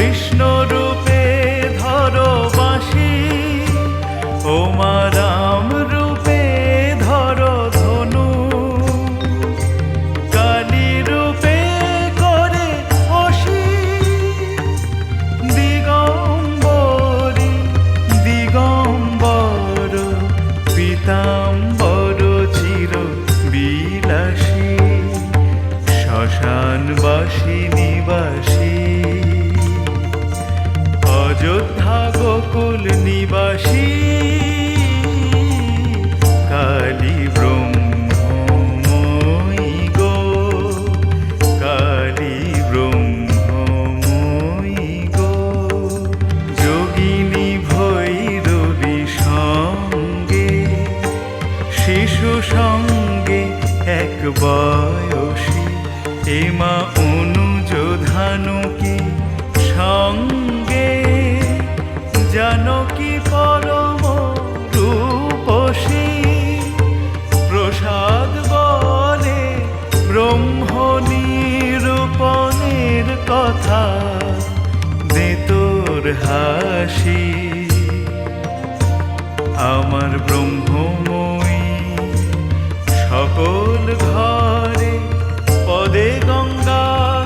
কৃষ্ণ রূপে ধরো বাঁশি, ও মা রাম রূপে ধরো ধনু, কালী রূপে করে অসি, দিগম্বরী দিগম্বর পীতাম্বর চির বিলাসী, শ্মশানবাসী নিবাসী, অযোধ্যা গোকুল নিবাসী, কালী ব্রহ্মময়ী গো, কালী ব্রহ্মময়ী গো, যোগিনী ভৈরবী সঙ্গে, শিশু সঙ্গে এক বয়সী, এ মা অনুজ ধানুকি সঙ্গে, জানকী পরম রূপসী, প্রসাদ বলে ব্রহ্ম নিরূপণের কথা, দে তোর হাসি, আমার ব্রহ্মময়ী সকল ঘরে, পদে গঙ্গা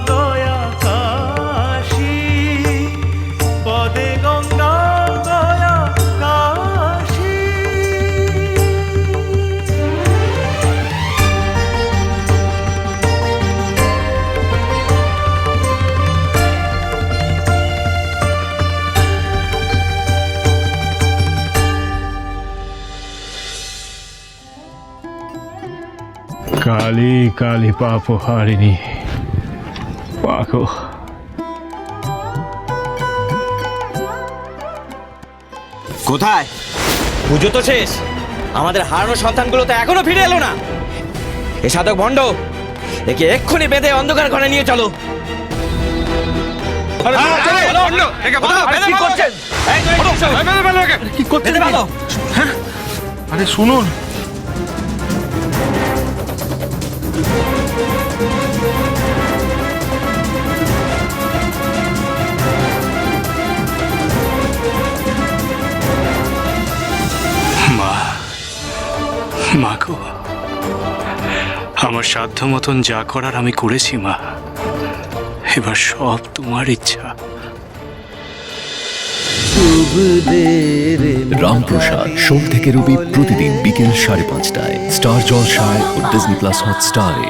দয়া কাশী, পদে গঙ্গা দয়া কাশী। কালী কালী পাপ হারিণী পাখো। কোথায়? পুজো তো শেষ, আমাদের হারানো সন্তানগুলো তো এখনো ফিরে এলো না। এ সাধক ভণ্ড, একে এক্ষুনি বেঁধে অন্ধকার ঘরে নিয়ে চলো। কি করছেন? আরে শুনুন, মা, মা গো, আমার সাধ্য মতন যা করার আমি করেছি মা, এবার সব তোমার ইচ্ছা। রামপ্রসাদ সোম থেকে রবি প্রতিদিন বিকেল 5:30টায় স্টার জলসায় ও ডিজনি প্লাস হটস্টারে।